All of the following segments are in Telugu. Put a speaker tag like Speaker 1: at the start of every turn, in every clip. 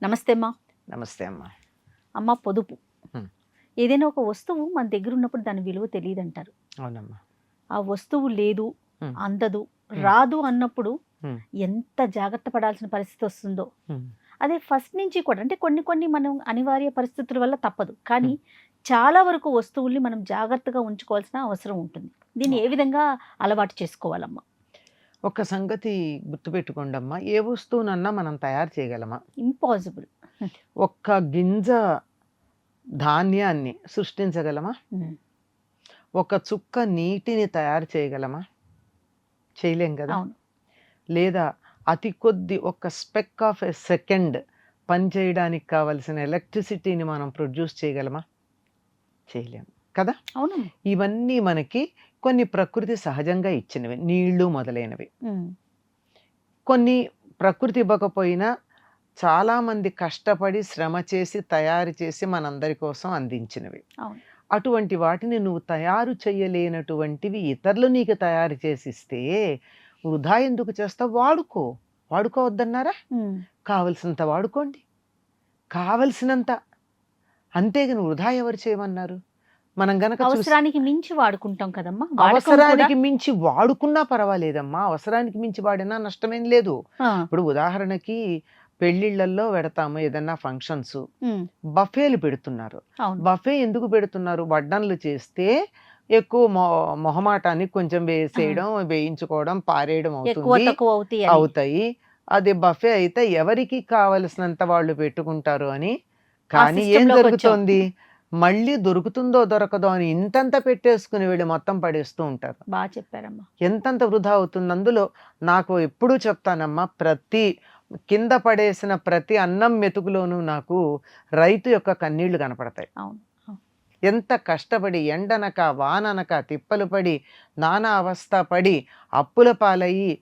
Speaker 1: నమస్తే అమ్మా.
Speaker 2: నమస్తే అమ్మా.
Speaker 1: అమ్మ, పొదుపు ఏదైనా ఒక వస్తువు మన దగ్గర ఉన్నప్పుడు దాని విలువ తెలియదు అంటారు.
Speaker 2: అవునమ్మా.
Speaker 1: ఆ వస్తువు లేదు, అందదు, రాదు అన్నప్పుడు ఎంత జాగ్రత్త పడాల్సిన పరిస్థితి వస్తుందో. అదే ఫస్ట్ నుంచి కూడా అంటే కొన్ని మనం అనివార్య పరిస్థితుల వల్ల తప్పదు, కానీ చాలా వరకు వస్తువుల్ని మనం జాగ్రత్తగా ఉంచుకోవాల్సిన అవసరం ఉంటుంది. దీన్ని ఏ విధంగా అలవాటు చేసుకోవాలమ్మా?
Speaker 2: ఒక సంగతి గుర్తుపెట్టుకోండి అమ్మా, ఏ వస్తువునన్నా మనం తయారు చేయగలమా?
Speaker 1: ఇంపాసిబుల్.
Speaker 2: ఒక్క గింజ ధాన్యాన్ని సృష్టించగలమా? ఒక చుక్క నీటిని తయారు చేయగలమా? చేయలేం కదా. లేదా అతి కొద్ది ఒక స్పెక్ ఆఫ్ ఎ సెకండ్ పనిచేయడానికి కావలసిన ఎలక్ట్రిసిటీని మనం ప్రొడ్యూస్ చేయగలమా? చేయలేము కదా.
Speaker 1: అవును.
Speaker 2: ఇవన్నీ మనకి కొన్ని ప్రకృతి సహజంగా ఇచ్చినవి, నీళ్లు మొదలైనవి. కొన్ని ప్రకృతి ఇవ్వకపోయినా చాలామంది కష్టపడి శ్రమ చేసి తయారు చేసి మనందరి కోసం అందించినవి. అటువంటి వాటిని నువ్వు తయారు చేయలేనటువంటివి ఇతరులు నీకు తయారు చేసిస్తే వృధా ఎందుకు చేస్తావు? వాడుకోవద్దన్నారా? కావలసినంత వాడుకోండి, కావలసినంత, అంతేగాని వృధా ఎవరు చేయమన్నారు? మనం గనక
Speaker 1: అవసరానికి మించి వాడుకుంటాం కదమ్మా.
Speaker 2: అవసరానికి మించి వాడుకున్నా పర్వాలేదమ్మా, అవసరానికి మించి వాడినా నష్టమేం లేదు. ఇప్పుడు ఉదాహరణకి పెళ్లిళ్లలో పెడతాము ఏదన్నా ఫంక్షన్స్, బఫేలు పెడుతున్నారు. బఫే ఎందుకు పెడుతున్నారు? వడ్డన్లు చేస్తే ఎక్కువ మొహమాటానికి కొంచెం వేసేయడం, వేయించుకోవడం, పారేయడం అవుతాయి. అది బఫే అయితే ఎవరికి కావలసినంత వాళ్ళు పెట్టుకుంటారు అని. కానీ ఏం జరుగుతోంది? మళ్ళీ దొరుకుతుందో దొరకదో అని ఇంతంత పెట్టేసుకుని వీళ్ళు మొత్తం పడేస్తూ ఉంటారు.
Speaker 1: బాగా చెప్పారమ్మా.
Speaker 2: ఎంతంత వృధా అవుతుంది అందులో. నాకు ఎప్పుడూ చెప్తానమ్మా, ప్రతి కింద పడేసిన ప్రతి అన్నం మెతుకులోనూ నాకు రైతు యొక్క కన్నీళ్లు కనపడతాయి. ఎంత కష్టపడి ఎండనక వాననక తిప్పలు పడి నానా అవస్థ పడి అప్పుల పాలయ్యి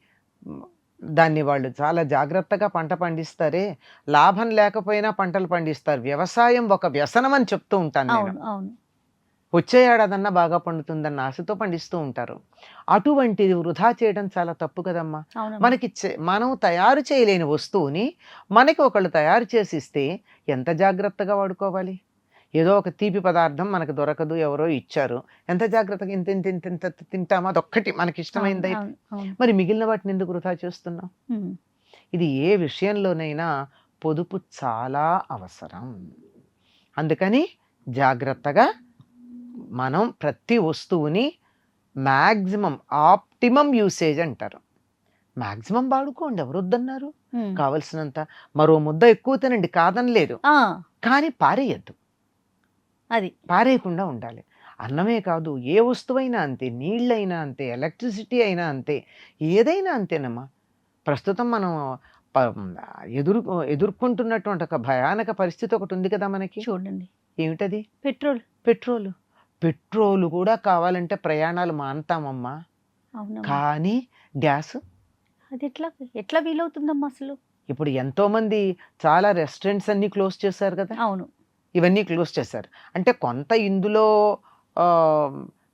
Speaker 2: దాన్ని వాళ్ళు చాలా జాగ్రత్తగా పంట పండిస్తారే. లాభం లేకపోయినా పంటలు పండిస్తారు. వ్యవసాయం ఒక వ్యసనం అని చెప్తూ ఉంటాను నేను. వచ్చే ఏడాదన్నా బాగా పండుతుందన్న ఆశతో పండిస్తూ ఉంటారు. అటువంటిది వృధా చేయడం చాలా తప్పు కదమ్మా. మనం తయారు చేయలేని వస్తువుని మనకి ఒకళ్ళు తయారు చేసి ఇస్తే ఎంత జాగ్రత్తగా వాడుకోవాలి. ఏదో ఒక తీపి పదార్థం మనకు దొరకదు, ఎవరో ఇచ్చారు, ఎంత జాగ్రత్తగా ఇంత ఇంత ఇంత ఇంత తింటామో, అదొక్కటి మనకి ఇష్టమైంది అయితే. మరి మిగిలిన వాటిని ఎందుకు వృధా చేస్తున్నాం? ఇది ఏ విషయంలోనైనా పొదుపు చాలా అవసరం. అందుకని జాగ్రత్తగా మనం ప్రతి వస్తువుని ఆప్టిమం యూసేజ్ అంటారు. మ్యాక్సిమం వాడుకోండి, ఎవరు వద్దన్నారు? కావలసినంత. మరో ముద్ద ఎక్కువ తినండి, కాదనలేదు, కానీ పారేయద్దు. అది పారేయకుండా ఉండాలి. అన్నమే కాదు, ఏ వస్తువైనా అంతే, నీళ్ళైనా అంతే, ఎలక్ట్రిసిటీ అయినా అంతే, ఏదైనా అంతేనమ్మా. ప్రస్తుతం మనం ఎదుర్కొంటున్నటువంటి ఒక భయానక పరిస్థితి ఒకటి ఉంది కదా మనకి.
Speaker 1: చూడండి,
Speaker 2: ఏమిటది?
Speaker 1: పెట్రోల్
Speaker 2: కూడా కావాలంటే ప్రయాణాలు మానుతామమ్మా. కానీ గ్యాస్
Speaker 1: అది ఎట్లా వీలవుతుందమ్మా అసలు?
Speaker 2: ఇప్పుడు ఎంతో మంది చాలా రెస్టారెంట్స్ అన్ని క్లోజ్ చేశారు కదా.
Speaker 1: అవును,
Speaker 2: ఇవన్నీ క్లోజ్ చేశారు. అంటే కొంత ఇందులో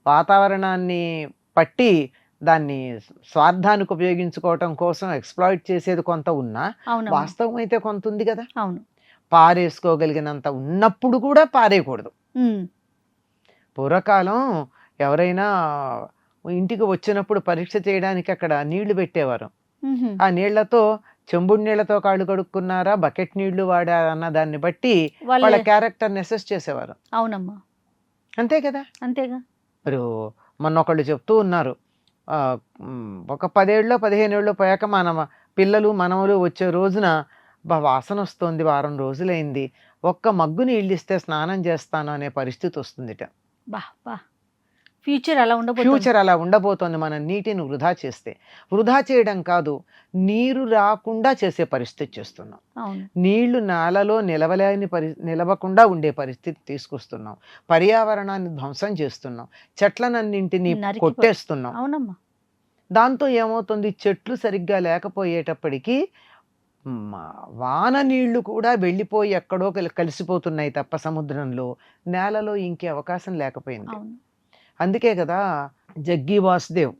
Speaker 2: వాతావరణాన్ని పట్టి దాన్ని స్వార్థానికి ఉపయోగించుకోవటం కోసం ఎక్స్ప్లాయిట్ చేసేది కొంత ఉన్నా, వాస్తవం అయితే కొంత ఉంది కదా.
Speaker 1: అవును,
Speaker 2: పారేసుకోగలిగినంత ఉన్నప్పుడు కూడా పారేయకూడదు. పూర్వకాలం ఎవరైనా ఇంటికి వచ్చినప్పుడు పరీక్ష చేయడానికి అక్కడ నీళ్లు పెట్టేవారు. ఆ నీళ్లతో చెంబుడు నీళ్లతో కాళ్ళు కడుక్కున్నారా, బకెట్ నీళ్లు వాడారా అన్న దాన్ని బట్టి వాళ్ళ క్యారెక్టర్ అసెస్ చేసేవారు.
Speaker 1: అవునమ్మా,
Speaker 2: అంతే కదా.
Speaker 1: అంతేగా.
Speaker 2: మరి మొన్న ఒకళ్ళు చెప్తూ ఉన్నారు, ఒక 10 ఏళ్ళలో 15 ఏళ్ళు పోయాక మన పిల్లలు మనవలు వచ్చే రోజున వాసన వస్తుంది, వారం రోజులైంది, ఒక్క మగ్గు నీళ్ళు ఇస్తే స్నానం చేస్తాను అనే పరిస్థితి వస్తుందిట.
Speaker 1: ఫ్యూచర్ అలా
Speaker 2: ఉండబోతోంది. మనం నీటిని వృధా చేస్తే, వృధా చేయడం కాదు, నీరు రాకుండా చేసే పరిస్థితి చేస్తున్నాం. నీళ్లు నేలలో నిలవకుండా ఉండే పరిస్థితి తీసుకొస్తున్నాం. పర్యావరణాన్ని ధ్వంసం చేస్తున్నాం. చెట్లనన్నింటినీ కొట్టేస్తున్నాం.
Speaker 1: అవునమ్మా.
Speaker 2: దాంతో ఏమవుతుంది? చెట్లు సరిగ్గా లేకపోయేటప్పటికీ వాన నీళ్లు కూడా వెళ్ళిపోయి ఎక్కడో కలిసిపోతున్నాయి తప్ప సముద్రంలో, నేలలో ఇంకే అవకాశం లేకపోయింది. అందుకే కదా జగ్గి వాసుదేవ్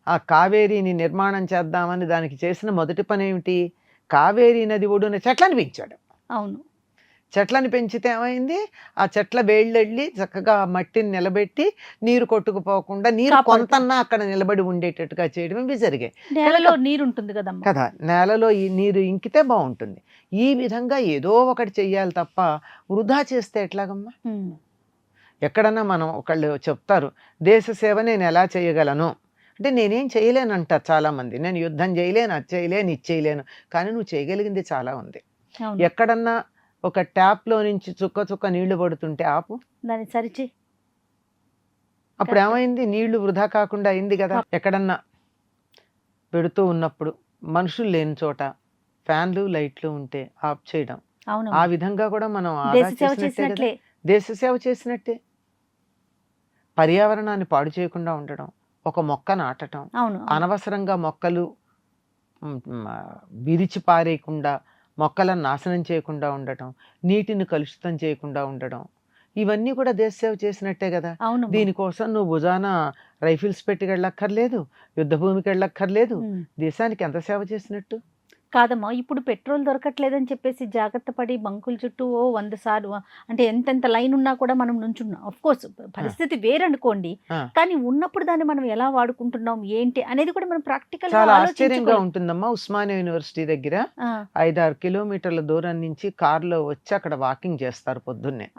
Speaker 2: ఆ కావేరీని నిర్మాణం చేద్దామని దానికి చేసిన మొదటి పని ఏమిటి? కావేరీ నది ఒడ్డున చెట్లను పెంచాడు.
Speaker 1: అవును.
Speaker 2: చెట్లను పెంచితే ఏమైంది? ఆ చెట్ల వేళ్ళెళ్ళి చక్కగా మట్టిని నిలబెట్టి నీరు కొట్టుకుపోకుండా నీరు కొంతన్నా అక్కడ నిలబడి ఉండేటట్టుగా చేయడం ఇవి జరిగాయి
Speaker 1: నేలలో నీరు ఉంటుంది కదమ్మా
Speaker 2: కదా. నేలలో ఈ నీరు ఇంకితే బాగుంటుంది. ఈ విధంగా ఏదో ఒకటి చెయ్యాలి తప్ప వృధా చేస్తే ఎట్లాగమ్మా? ఎక్కడన్నా మనం ఒకళ్ళు చెప్తారు దేశ సేవ నేను ఎలా చేయగలను అంటే నేనేం చేయలేను అంటారు చాలామంది. నేను యుద్ధం చేయలేను, అది చేయలేను, ఇది చేయలేను. కానీ నువ్వు చేయగలిగింది చాలా ఉంది. ఎక్కడన్నా ఒక ట్యాప్లో నుంచి చుక్క చుక్క నీళ్లు పడుతుంటే ఆపు,
Speaker 1: దాన్ని సరిచి.
Speaker 2: అప్పుడు ఏమైంది? నీళ్లు వృధా కాకుండా అయింది కదా. ఎక్కడన్నా పెడుతూ ఉన్నప్పుడు మనుషులు లేని చోట ఫ్యాన్లు లైట్లు ఉంటే ఆఫ్ చేయడం. ఆ విధంగా కూడా మనం దేశ సేవ చేసినట్టే. పర్యావరణాన్ని పాడు చేయకుండా ఉండడం, ఒక మొక్క నాటడం, అనవసరంగా మొక్కలు విరిచి పారేయకుండా మొక్కలను నాశనం చేయకుండా ఉండటం, నీటిని కలుషితం చేయకుండా ఉండడం, ఇవన్నీ కూడా దేశ సేవ చేసినట్టే కదా. దీనికోసం నువ్వు భుజాన రైఫిల్స్ పెట్టి వెళ్ళక్కర్లేదు, యుద్ధ భూమికి వెళ్ళక్కర్లేదు. దేశానికి ఎంత సేవ చేసినట్టు
Speaker 1: కాదమ్మా. ఇప్పుడు పెట్రోల్ దొరకట్లేదని చెప్పేసి జాగ్రత్త పడి బంకుల చుట్టూ 100 సార్లు అంటే ఎంతెంత లైన్ ఉన్నా కూడా మనం నుంచున్నాం. ఆఫ్ కోర్స్ పరిస్థితి వేరనుకోండి, కానీ ఉన్నప్పుడు దాన్ని మనం ఎలా వాడుకుంటున్నాం ఏంటి అనేది కూడా మనం ప్రాక్టికల్
Speaker 2: చాలా ఆశ్చర్యంగా ఉంటుందమ్మా. ఉస్మానియా యూనివర్సిటీ దగ్గర 5-6 కిలోమీటర్ల దూరం నుంచి కారులో వచ్చి అక్కడ వాకింగ్ చేస్తారు పొద్దున్నే.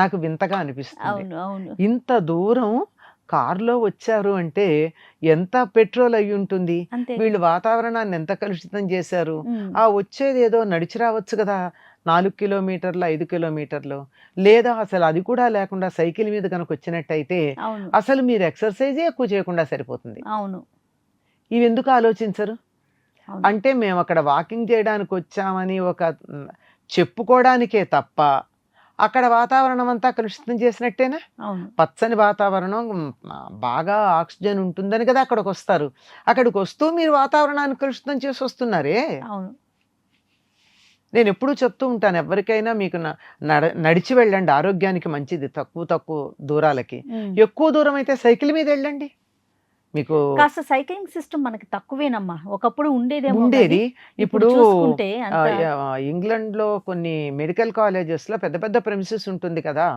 Speaker 2: నాకు వింతగా అనిపిస్తుంది. ఇంత దూరం కారులో వచ్చారు అంటే ఎంత పెట్రోల్ అయి ఉంటుంది, వీళ్ళు వాతావరణాన్ని ఎంత కలుషితం చేశారు. ఆ వచ్చేది ఏదో నడిచి రావచ్చు కదా, 4 కిలోమీటర్లు 5 కిలోమీటర్లు, లేదా అసలు అది కూడా లేకుండా సైకిల్ మీద కనుక వచ్చినట్టయితే అసలు మీరు ఎక్సర్సైజే ఎక్కువ చేయకుండా సరిపోతుంది. ఇవి ఎందుకు ఆలోచించరు? అంటే మేము అక్కడ వాకింగ్ చేయడానికి వచ్చామని ఒక చెప్పుకోవడానికే తప్ప అక్కడ వాతావరణం అంతా కలుషితం చేసినట్టేనా? పచ్చని వాతావరణం, బాగా ఆక్సిజన్ ఉంటుందని కదా అక్కడికి వస్తారు. అక్కడికి వస్తూ మీరు వాతావరణాన్ని కలుషితం చేసి వస్తున్నారే. నేను ఎప్పుడూ చెప్తూ ఉంటాను, ఎవరికైనా మీకు నడిచి వెళ్ళండి, ఆరోగ్యానికి మంచిది. తక్కువ దూరాలకి, ఎక్కువ దూరం అయితే సైకిల్ మీద వెళ్ళండి. మీకు
Speaker 1: కాస్త సైక్లింగ్ సిస్టమ్ మనకి తక్కువేనమ్మా. ఒకప్పుడు ఉండేది. ఇప్పుడు
Speaker 2: ఇంగ్లాండ్ లో కొన్ని మెడికల్ కాలేజెస్ లో పెద్ద పెద్ద ప్రెమిసెస్ ఉంటుంది కదా,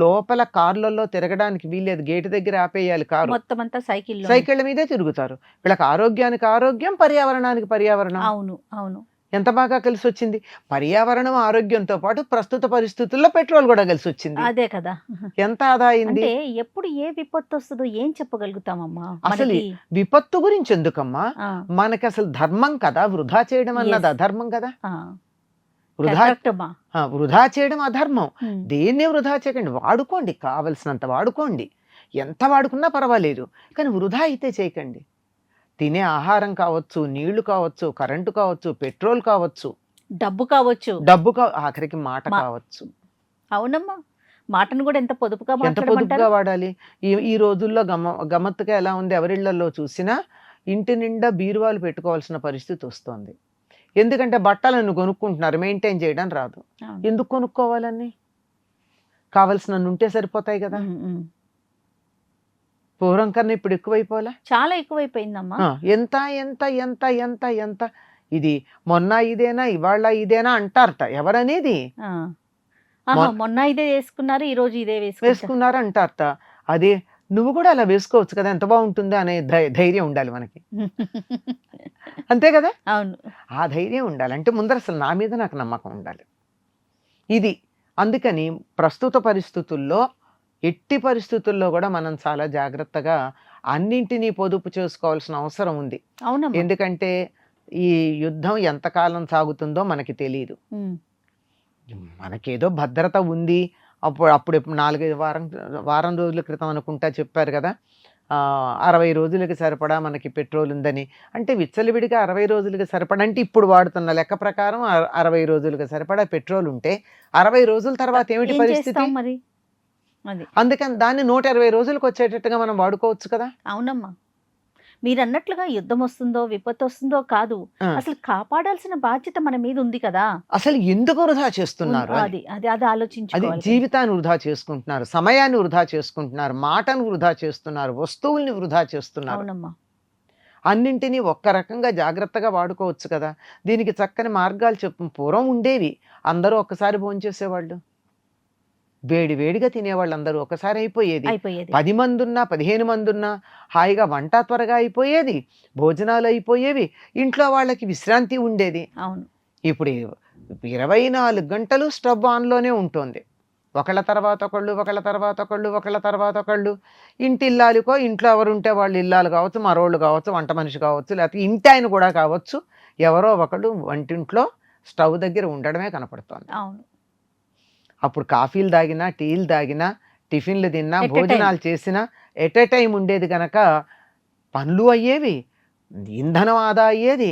Speaker 2: లోపల కార్లలో తిరగడానికి వీల్లేదు, గేట్ దగ్గర ఆపేయాలి కారు,
Speaker 1: మొత్తం అంతా
Speaker 2: సైకిళ్ళ మీదే తిరుగుతారు. వీళ్ళకి ఆరోగ్యానికి ఆరోగ్యం, పర్యావరణానికి పర్యావరణం.
Speaker 1: అవును.
Speaker 2: ఎంత బాగా కలిసి వచ్చింది. పర్యావరణం ఆరోగ్యంతో పాటు ప్రస్తుత పరిస్థితుల్లో పెట్రోల్ కూడా కలిసి వచ్చింది.
Speaker 1: అదే కదా, ఎంత
Speaker 2: ఆదా అయింది.
Speaker 1: ఎప్పుడు ఏ విపత్తు వస్తుందో ఏం చెప్పగలుగుతామా?
Speaker 2: అసలు విపత్తు గురించి ఎందుకమ్మా? మనకి అసలు ధర్మం కదా వృధా చేయడం అన్నది, అధర్మం కదా. వృధా చేయడం అధర్మం. దేన్ని వృధా చేయకండి, వాడుకోండి, కావలసినంత వాడుకోండి, ఎంత వాడుకున్నా పర్వాలేదు, కానీ వృధా అయితే చేయకండి. తినే ఆహారం కావచ్చు, నీళ్లు కావచ్చు, కరెంటు కావచ్చు, పెట్రోల్ కావచ్చు, డబ్బు ఆఖరికి మాట కావచ్చు.
Speaker 1: అవునమ్మా, మాటను కూడా ఎంత పొదుపుగా
Speaker 2: వాడాలి. ఈ రోజుల్లో గమ్మత్తుగా ఎలా ఉంది, ఎవరిళ్లలో చూసినా ఇంటి నిండా బీరువాలు పెట్టుకోవాల్సిన పరిస్థితి వస్తుంది. ఎందుకంటే బట్టలను కొనుక్కుంటున్నారు, మెయింటైన్ చేయడం రాదు. ఎందుకు కొనుక్కోవాలని? కావలసిన ఉంటే సరిపోతాయి కదా. పూర్వం కన్నా ఇప్పుడు ఎక్కువైపోలే,
Speaker 1: చాలా ఎక్కువైపోయిందమ్మా.
Speaker 2: ఎంత ఎంత ఎంత ఎంత ఎంత ఇది మొన్న ఇదేనా ఇవాళ ఇదేనా అంటారట. ఎవరనేది?
Speaker 1: మొన్న ఇదే వేసుకున్నారు, ఈ రోజు ఇదే
Speaker 2: వేసుకున్నారు అంటారట. అదే నువ్వు కూడా అలా వేసుకోవచ్చు కదా, ఎంత బాగుంటుందో అనే ధైర్యం ఉండాలి మనకి. అంతే కదా.
Speaker 1: అవును,
Speaker 2: ఆ ధైర్యం ఉండాలి. అంటే ముందర అసలు నా మీద నాకు నమ్మకం ఉండాలి. ఇది అందుకని ప్రస్తుత పరిస్థితుల్లో ఎట్టి పరిస్థితుల్లో కూడా మనం చాలా జాగ్రత్తగా అన్నింటినీ పొదుపు చేసుకోవాల్సిన అవసరం ఉంది. ఎందుకంటే ఈ యుద్ధం ఎంతకాలం సాగుతుందో మనకి తెలియదు. మనకేదో భద్రత ఉంది. అప్పుడు 4-5 వారం రోజుల క్రితం అనుకుంటా చెప్పారు కదా, 60 రోజులకి సరిపడా మనకి పెట్రోల్ ఉందని. అంటే విచ్చలవిడిగా 60 రోజులకి సరిపడా అంటే ఇప్పుడు వాడుతున్న లెక్క ప్రకారం 60 రోజులకి సరిపడా పెట్రోల్ ఉంటే 60 రోజుల తర్వాత ఏమిటి పరిస్థితి
Speaker 1: మరి?
Speaker 2: అందుకని దాన్ని 120 రోజులకు వచ్చేటట్టుగా మనం వాడుకోవచ్చు కదా.
Speaker 1: అవునమ్మా, మీరు అన్నట్లుగా యుద్ధం వస్తుందో విపత్తు వస్తుందో కాదు, అసలు కాపాడాల్సిన బాధ్యత మన మీద ఉంది కదా.
Speaker 2: అసలు ఎందుకు వృధా చేస్తున్నారు
Speaker 1: అది అది అది
Speaker 2: అది
Speaker 1: ఆలోచించుకోవాలి.
Speaker 2: జీవితాన్ని వృధా చేసుకుంటున్నారు, సమయాన్ని వృధా చేసుకుంటున్నారు, మాటను వృధా చేస్తున్నారు, వస్తువుల్ని వృధా చేస్తున్నారు.
Speaker 1: అవునమ్మా.
Speaker 2: అన్నింటినీ ఒక్క రకంగా జాగ్రత్తగా వాడుకోవచ్చు కదా. దీనికి చక్కని మార్గాలు పూర్వం ఉండేవి. అందరూ ఒక్కసారి భోంచేసేవాళ్ళు, వేడి వేడిగా తినేవాళ్ళు, అందరూ ఒకసారి అయిపోయేది. 10 మంది ఉన్నా 15 మంది ఉన్నా హాయిగా వంట త్వరగా అయిపోయేది, భోజనాలు అయిపోయేవి, ఇంట్లో వాళ్ళకి విశ్రాంతి ఉండేది.
Speaker 1: అవును.
Speaker 2: ఇప్పుడు 24 గంటలు స్టవ్ ఆన్లోనే ఉంటుంది. ఒకళ్ళ తర్వాత ఒకళ్ళు, ఒకళ్ళ తర్వాత ఒకళ్ళు, ఒకళ్ళ తర్వాత ఒకళ్ళు. ఇంటి ఇల్లాలికో, ఇంట్లో ఎవరు ఉంటే వాళ్ళు ఇల్లాలు కావచ్చు, మరోళ్ళు కావచ్చు, వంట మనిషి కావచ్చు, లేకపోతే ఇంటి ఆయన కూడా కావచ్చు, ఎవరో ఒకళ్ళు వంటింట్లో స్టవ్ దగ్గర ఉండడమే కనపడుతోంది.
Speaker 1: అవును.
Speaker 2: అప్పుడు కాఫీలు తాగినా, టీలు తాగినా, టిఫిన్లు తిన్నా, భోజనాలు చేసినా ఎట్ ఎ టైం ఉండేది కనుక పనులు అయ్యేవి, ఇంధనం ఆదా అయ్యేది.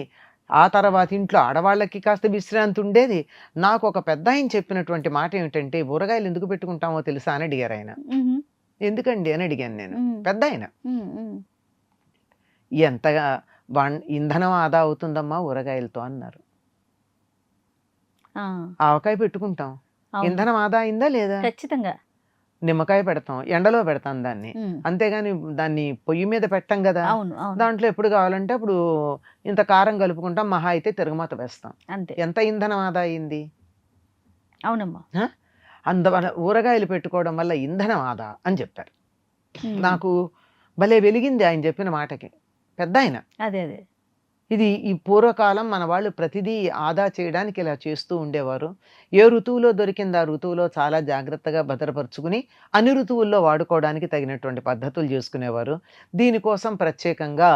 Speaker 2: ఆ తర్వాత ఇంట్లో ఆడవాళ్ళకి కాస్త విశ్రాంతి ఉండేది. నాకు ఒక పెద్ద ఆయన చెప్పినటువంటి మాట ఏమిటంటే, ఊరగాయలు ఎందుకు పెట్టుకుంటామో తెలుసా అని అడిగారు ఆయన. ఎందుకండి అని అడిగాను నేను. పెద్ద ఆయన, ఎంతగా ఇంధనం ఆదా అవుతుందమ్మా ఊరగాయలతో అన్నారు. ఆవకాయ పెట్టుకుంటాం, ఇంధనం ఆదా అయిందా లేదా?
Speaker 1: ఖచ్చితంగా.
Speaker 2: నిమ్మకాయ పెడతాం, ఎండలో పెడతాం దాన్ని, అంతేగాని దాన్ని పొయ్యి మీద పెట్టం కదా. దాంట్లో ఎప్పుడు కావాలంటే అప్పుడు ఇంత కారం కలుపుకుంటాం, మహా అయితే తిరగమాత వేస్తాం, ఎంత ఇంధనం ఆదా అయింది.
Speaker 1: అవునమ్మా.
Speaker 2: అందువల్ల ఊరగాయలు పెట్టుకోవడం వల్ల ఇంధనం ఆదా అని చెప్పారు. నాకు భలే వెలిగింది ఆయన చెప్పిన మాటకి. పెద్ద ఆయన.
Speaker 1: అదే అదే
Speaker 2: ఇది ఈ పూర్వకాలం మన వాళ్ళు ప్రతిదీ ఆదా చేయడానికి ఇలా చేస్తూ ఉండేవారు. ఏ ఋతువులో దొరికింది ఆ ఋతువులో చాలా జాగ్రత్తగా భద్రపరుచుకుని అన్ని ఋతువుల్లో వాడుకోవడానికి తగినటువంటి పద్ధతులు చేసుకునేవారు. దీనికోసం ప్రత్యేకంగా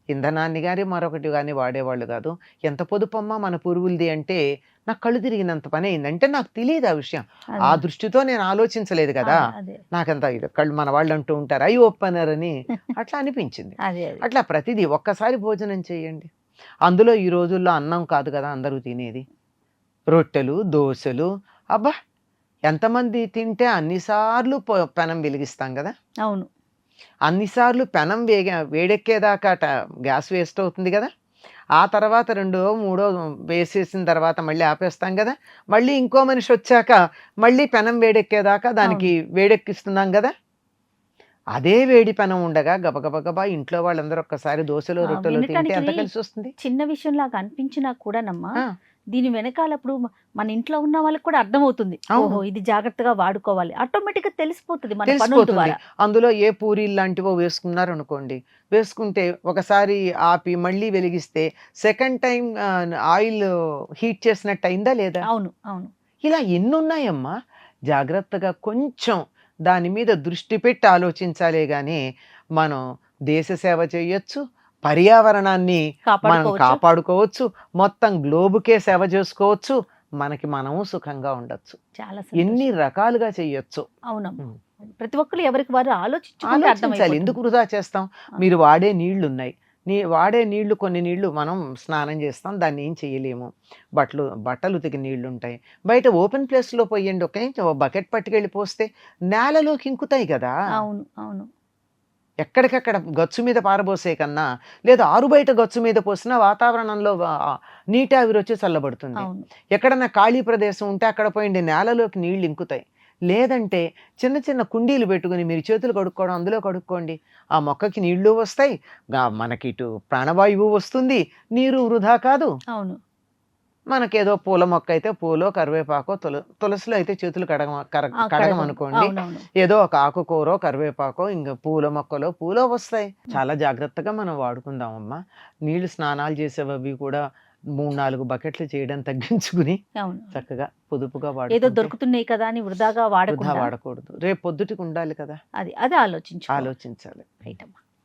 Speaker 2: ఇంధనాన్ని కానీ మరొకటి కానీ వాడేవాళ్ళు కాదు. ఎంత పొదుపమ్మా మన పూర్వులది అంటే నాకు కళ్ళు తిరిగినంత పని అయింది. అంటే నాకు తెలియదు ఆ విషయం, ఆ దృష్టితో నేను ఆలోచించలేదు కదా. నాకంత కళ్ళు మన వాళ్ళు అంటూ ఉంటారు ఐ ఓపెనర్ అని, అట్లా అనిపించింది. అట్లా ప్రతిదీ ఒక్కసారి భోజనం చేయండి. అందులో ఈ రోజుల్లో అన్నం కాదు కదా అందరూ తినేది, రొట్టెలు, దోశలు. అబ్బా ఎంతమంది తింటే అన్నిసార్లు పెనం వెలిగిస్తాం కదా.
Speaker 1: అవును.
Speaker 2: అన్నిసార్లు పెనం వేడెక్కేదాకా గ్యాస్ వేస్ట్ అవుతుంది కదా. ఆ తర్వాత 2 3 వేసేసిన తర్వాత మళ్ళీ ఆపేస్తాం కదా. మళ్ళీ ఇంకో మనిషి వచ్చాక మళ్ళీ పెనం వేడెక్కేదాకా దానికి వేడెక్కిస్తున్నాం కదా. అదే వేడి పెనం ఉండగా గబగబగబా ఇంట్లో వాళ్ళందరూ ఒక్కసారి దోశలు రొట్టెలు తింటే ఎంత కలిసి వస్తుంది.
Speaker 1: చిన్న విషయం లాగా అనిపించినా కూడానమ్మా, దీని వెనకాలప్పుడు మన ఇంట్లో ఉన్న వాళ్ళకి కూడా అర్థమవుతుంది, ఓహో ఇది జాగ్రత్తగా వాడుకోవాలి, ఆటోమేటిక్ గా తెలిసిపోతుంది మన పనుల ద్వారా.
Speaker 2: అందులో ఏ పూరీలు లాంటివో వేసుకున్నారు అనుకోండి, వేసుకుంటే ఒకసారి ఆపి మళ్ళీ వెలిగిస్తే సెకండ్ టైం ఆయిల్ హీట్ చేసినట్టు అయిందా లేదా.
Speaker 1: అవును అవును.
Speaker 2: ఇలా ఎన్ని ఉన్నాయమ్మా. జాగ్రత్తగా కొంచెం దాని మీద దృష్టి పెట్టి ఆలోచించాలే గాని మనం దేశ సేవ చేయొచ్చు, పర్యావరణాన్ని మనం కాపాడుకోవచ్చు, మొత్తం గ్లోబుకే సేవ చేసుకోవచ్చు, మనకి మనము సుఖంగా ఉండొచ్చు, ఎన్ని రకాలుగా చెయ్యొచ్చు.
Speaker 1: అవునమ్మా. ప్రతి ఒక్కరు ఎవరికి వారు
Speaker 2: ఆలోచించాలి. ఎందుకు వృధా చేస్తాం. మీరు వాడే నీళ్లు ఉన్నాయి, వాడే నీళ్లు, కొన్ని నీళ్లు మనం స్నానం చేస్తాం, దాన్ని ఏం చేయలేము. బట్టలు ఉతికి నీళ్లు ఉంటాయి, బయట ఓపెన్ ప్లేస్లో పోయండి, ఒక బకెట్ పట్టుకెళ్ళి పోస్తే నేలలోకి ఇంకుతాయి కదా.
Speaker 1: అవును అవును.
Speaker 2: ఎక్కడికక్కడ గచ్చు మీద పారబోసే కన్నా లేదా ఆరు బయట గచ్చు మీద పోసినా వాతావరణంలో నీటి ఆవిరి వచ్చి చల్లబడుతుంది. ఎక్కడన్నా ఖాళీ ప్రదేశం ఉంటే అక్కడ పోయిండి, నేలలోకి నీళ్లు ఇంకుతాయి. లేదంటే చిన్న చిన్న కుండీలు పెట్టుకుని మీరు చేతులు కడుక్కోవడం, అందులో కడుక్కోండి, ఆ మొక్కకి నీళ్లు వస్తాయి, మనకి ఇటు ప్రాణవాయువు వస్తుంది, నీరు వృధా కాదు.
Speaker 1: అవును.
Speaker 2: మనకేదో పూల మొక్క అయితే పూలో కరివేపాకో, తులసిలో అయితే చేతులు కడగమనుకోండి, ఏదో ఒక ఆకుకూరో కరివేపాకో ఇంకా పూల మొక్కలో పూలో వస్తాయి. చాలా జాగ్రత్తగా మనం వాడుకుందామమ్మా. నీళ్లు స్నానాలు చేసేవి కూడా 3-4 బకెట్లు చేయడం తగ్గించుకుని చక్కగా పొదుపుగా
Speaker 1: ఏదో దొరుకుతున్నాయి కదా అని వృధాగా
Speaker 2: వాడకూడదు. రేపు పొద్దుటికి ఉండాలి కదా, అది ఆలోచించాలి.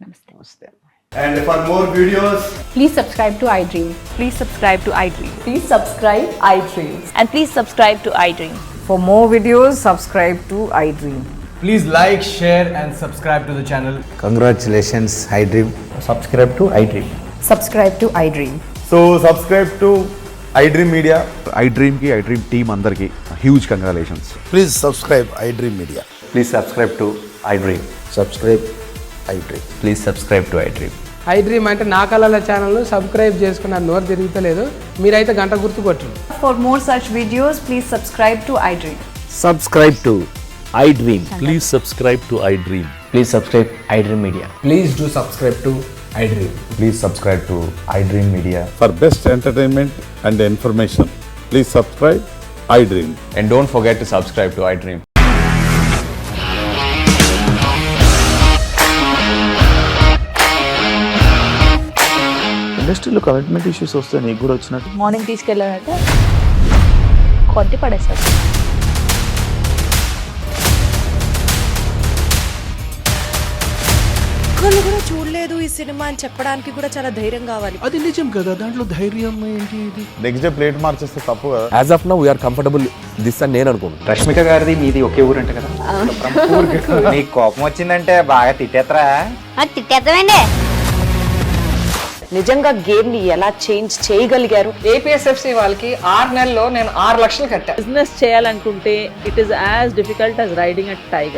Speaker 1: నమస్తే.
Speaker 2: నమస్తే.
Speaker 3: And for more videos,
Speaker 4: please subscribe to iDream.
Speaker 5: Please subscribe to iDream.
Speaker 4: Please subscribe iDream.
Speaker 5: And please subscribe to iDream.
Speaker 6: For more videos, subscribe to iDream.
Speaker 3: please like, share and subscribe to the channel.
Speaker 7: Congratulations, iDream.
Speaker 8: Subscribe to iDream.
Speaker 4: Subscribe to iDream.
Speaker 3: So subscribe to iDream Media.
Speaker 9: iDream ki iDream team andarki huge congratulations.
Speaker 7: Please subscribe iDream Media.
Speaker 8: Please subscribe to iDream.
Speaker 7: Subscribe iDream.
Speaker 8: Please subscribe to iDream. I dream అంటే నా కళల ఛానల్ సబ్స్క్రైబ్ చేసుకున్న నోరు తిరుగుతలేదు. మీరైతే గంట గుర్తు కొట్టండి.
Speaker 4: For more such videos, please subscribe to iDream.
Speaker 10: Subscribe to iDream. Please subscribe to iDream.
Speaker 11: Please subscribe iDream Media.
Speaker 8: Please do subscribe to iDream.
Speaker 3: Please subscribe to iDream Media.
Speaker 7: For best entertainment and information, please subscribe iDream.
Speaker 3: And don't forget to subscribe to iDream.
Speaker 10: ఇండస్ట్రీలో కమిట్మెంట్ ఇష్యూస్ వస్తే నీకు కూడా వచ్చినట్టు
Speaker 5: మార్నింగ్ తీసుకెళ్ళాలంటే కొద్ది పడేస్తారు.
Speaker 6: ఒక్కళ్ళు కూడా చూడలేదు ఈ సినిమా అని చెప్పడానికి కూడా చాలా ధైర్యం కావాలి.
Speaker 10: అది నిజం కదా, దాంట్లో ధైర్యం ఏంటి? ఇది
Speaker 3: నెక్స్ట్ డే ప్లేట్ మార్చేస్తే తప్పు కదా.
Speaker 10: As of now we are comfortable this అని నేను అనుకుంటున్నాను.
Speaker 11: రష్మిక గారిది మీది ఒకే ఊరు అంట కదా. నీకు కోపం వచ్చిందంటే బాగా తిట్టేత్తరా?
Speaker 5: తిట్టేద్దామండి.
Speaker 6: నిజంగా గేమ్ ని ఎలా చేంజ్ చేయగలిగారు?
Speaker 8: ఏపీఎస్ఎఫ్సి వాళ్ళకి 6 నెలల్లో నేను 6 లక్షలు కట్టా.
Speaker 5: బిజినెస్ చేయాలనుకుంటే it is as difficult as riding a tiger.